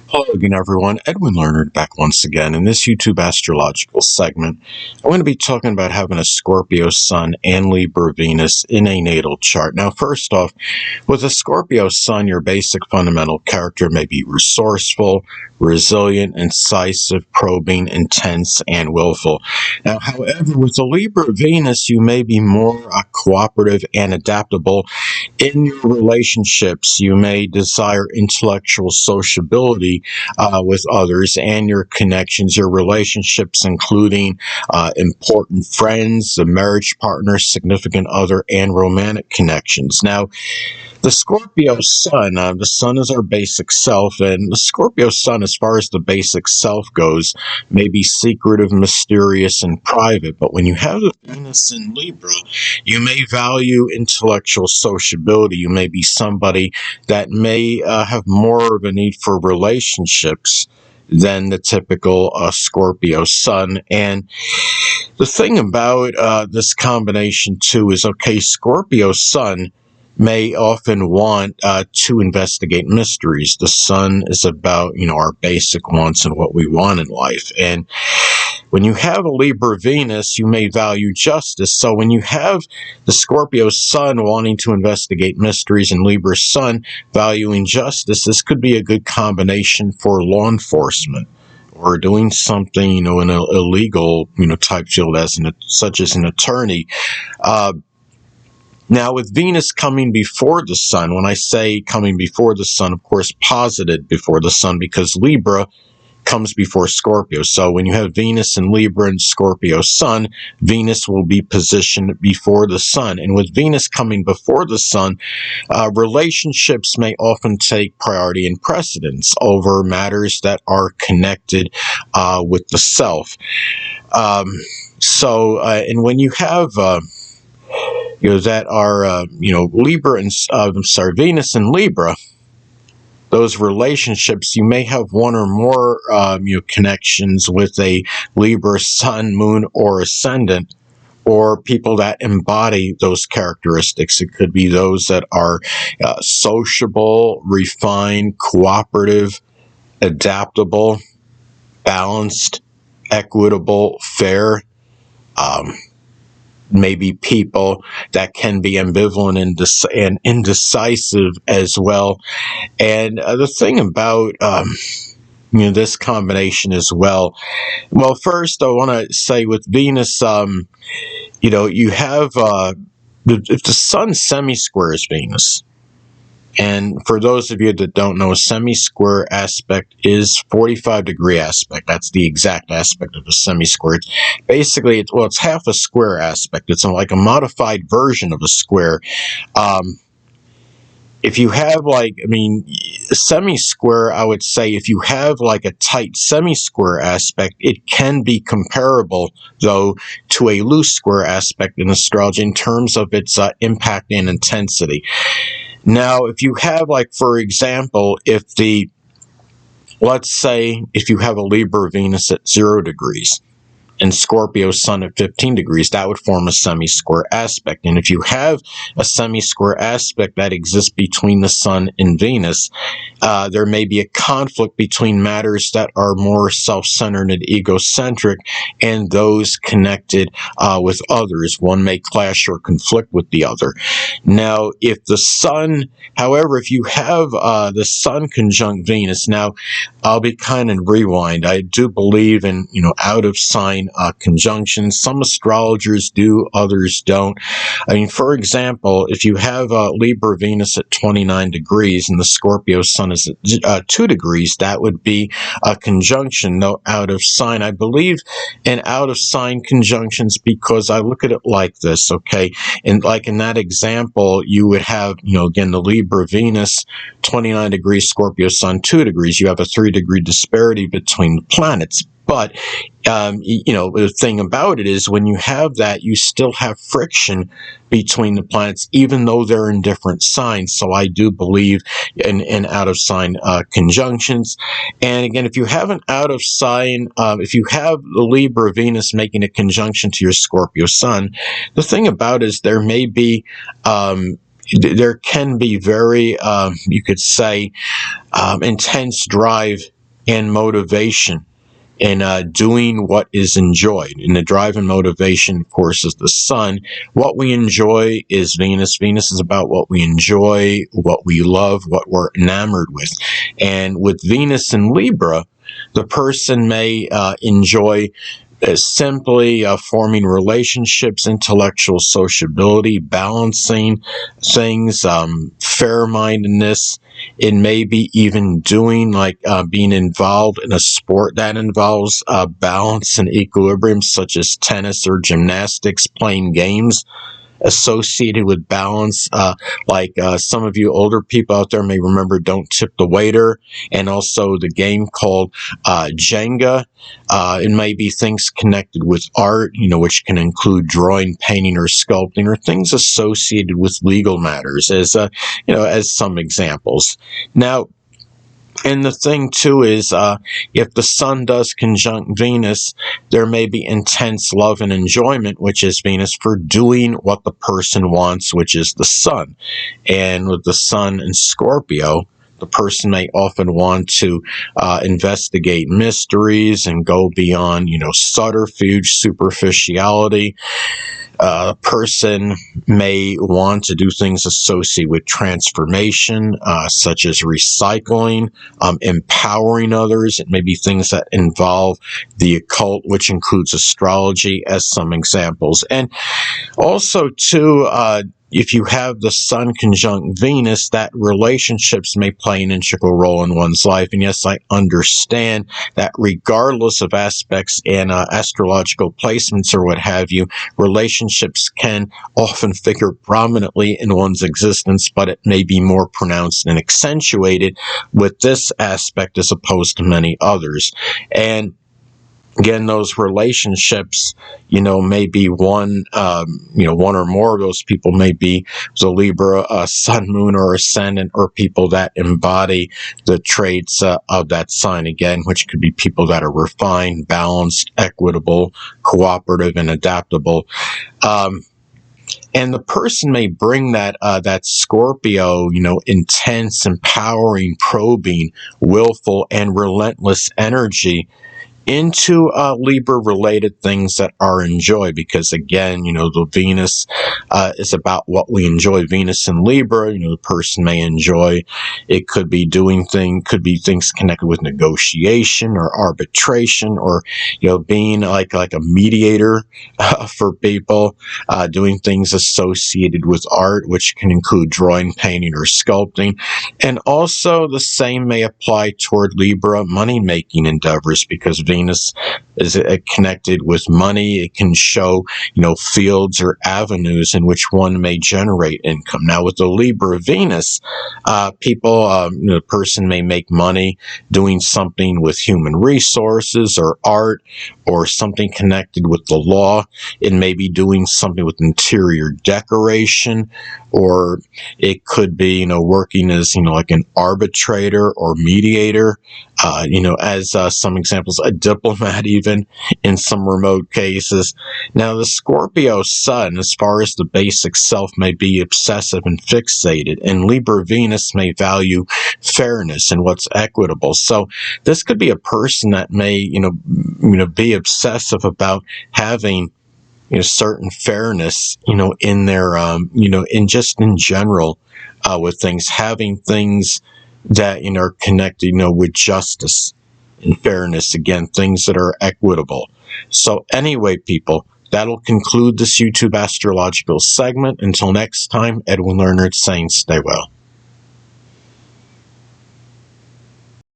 Hello again, everyone. Edwin Learnard back once again. In this YouTube astrological segment, I'm going to be talking about having a Scorpio Sun and Libra Venus in a natal chart. Now, first off, with a Scorpio Sun, your basic fundamental character may be resourceful, resilient, incisive, probing, intense, and willful. Now, however, with a Libra Venus, you may be more cooperative and adaptable in your relationships. You may desire intellectual sociability with others and your connections, your relationships, including important friends, a marriage partner, significant other, and romantic connections. Now, the Scorpio Sun, the Sun is our basic self, and the Scorpio Sun, as far as the basic self goes, may be secretive, mysterious, and private. But when you have the Venus in Libra, you may value intellectual sociability. You may be somebody that may have more of a need for relationships than the typical Scorpio Sun. And the thing about this combination, too, is, okay, Scorpio Sun may often want to investigate mysteries. The Sun is about, our basic wants and what we want in life. And when you have a Libra Venus, you may value justice. So when you have the Scorpio Sun wanting to investigate mysteries and Libra Sun valuing justice, this could be a good combination for law enforcement or doing something, in an illegal, type field such as an attorney. Now, with Venus coming before the Sun, when I say coming before the Sun, of course, posited before the Sun, because Libra comes before Scorpio. So when you have Venus in Libra and Scorpio Sun, Venus will be positioned before the Sun. And with Venus coming before the Sun, relationships may often take priority and precedence over matters that are connected with the self. And when you have that are, Libra and, Venus and Libra, those relationships, you may have one or more, connections with a Libra Sun, Moon, or Ascendant, or people that embody those characteristics. It could be those that are sociable, refined, cooperative, adaptable, balanced, equitable, fair, maybe people that can be ambivalent and indecisive as well. And the thing about this combination as well, first I want to say with Venus, you have if the Sun semi-squares Venus. And for those of you that don't know, a semi-square aspect is 45-degree aspect. That's the exact aspect of a semi-square. Basically, it's half a square aspect. It's like a modified version of a square. If you have a semi-square, I would say if you have like a tight semi-square aspect, it can be comparable, though, to a loose square aspect in astrology in terms of its impact and intensity. Now, if you have, for example, let's say if you have a Libra Venus at 0 degrees and Scorpio Sun at 15 degrees, that would form a semi-square aspect. And if you have a semi-square aspect that exists between the Sun and Venus, there may be a conflict between matters that are more self-centered and egocentric and those connected with others. One may clash or conflict with the other. Now, if the Sun, however, if you have the Sun conjunct Venus, now I'll be kind of rewind. I do believe in, out of sign conjunctions. Some astrologers do, others don't. For example, if you have Libra Venus at 29 degrees and the Scorpio Sun is at 2 degrees, that would be a conjunction, no out of sign. I believe in out of sign conjunctions because I look at it like this, okay? And like in that example, you would have, again, the Libra Venus, 29 degrees, Scorpio Sun, 2 degrees. You have a 3-degree disparity between the planets. But, the thing about it is when you have that, you still have friction between the planets, even though they're in different signs. So I do believe in out of sign conjunctions. And again, if you have an out of sign, if you have the Libra Venus making a conjunction to your Scorpio Sun, the thing about it is there may be, there can be very, you could say, intense drive and motivation and doing what is enjoyed. And the drive and motivation, of course, is the sun. What we enjoy is Venus. Venus is about what we enjoy, what we love, what we're enamored with. And with Venus in Libra, the person may enjoy simply forming relationships, intellectual sociability, balancing things, fair-mindedness. It may be even doing like being involved in a sport that involves balance and equilibrium, such as tennis or gymnastics, playing games associated with balance. Some of you older people out there may remember Don't Tip the Waiter, and also the game called Jenga. It may be things connected with art, which can include drawing, painting, or sculpting, or things associated with legal matters, as some examples. Now, and the thing, too, is if the sun does conjunct Venus, there may be intense love and enjoyment, which is Venus, for doing what the person wants, which is the sun. And with the sun in Scorpio, the person may often want to investigate mysteries and go beyond, subterfuge, superficiality. A person may want to do things associated with transformation, such as recycling, empowering others. It may be things that involve the occult, which includes astrology, as some examples. And also, too, if you have the sun conjunct Venus, that relationships may play an integral role in one's life. And yes, I understand that regardless of aspects and astrological placements or what have you, relationships can often figure prominently in one's existence, but it may be more pronounced and accentuated with this aspect as opposed to many others. And again, those relationships, may be one or more of those people may be the Libra, sun, moon, or ascendant, or people that embody the traits of that sign, again, which could be people that are refined, balanced, equitable, cooperative, and adaptable. And the person may bring that Scorpio, intense, empowering, probing, willful, and relentless energy into Libra-related things that are enjoyed, because again, the Venus is about what we enjoy. Venus in Libra, the person may enjoy. It could be things connected with negotiation or arbitration, or being like a mediator for people, doing things associated with art, which can include drawing, painting, or sculpting. And also the same may apply toward Libra money-making endeavors, because Venus is connected with money. It can show, fields or avenues in which one may generate income. Now, with the Libra Venus, the person may make money doing something with human resources or art, or something connected with the law. It may be doing something with interior decoration, or it could be, working as, like an arbitrator or mediator, as some examples, a diplomat even in some remote cases. Now, the Scorpio Sun, as far as the basic self, may be obsessive and fixated, and Libra Venus may value fairness and what's equitable. So this could be a person that may, be obsessive about having certain fairness, in their, in general, with things, having things that, are connected, with justice and fairness, again, things that are equitable. So anyway, people, that'll conclude this YouTube astrological segment. Until next time, Edwin Learnard saying stay well.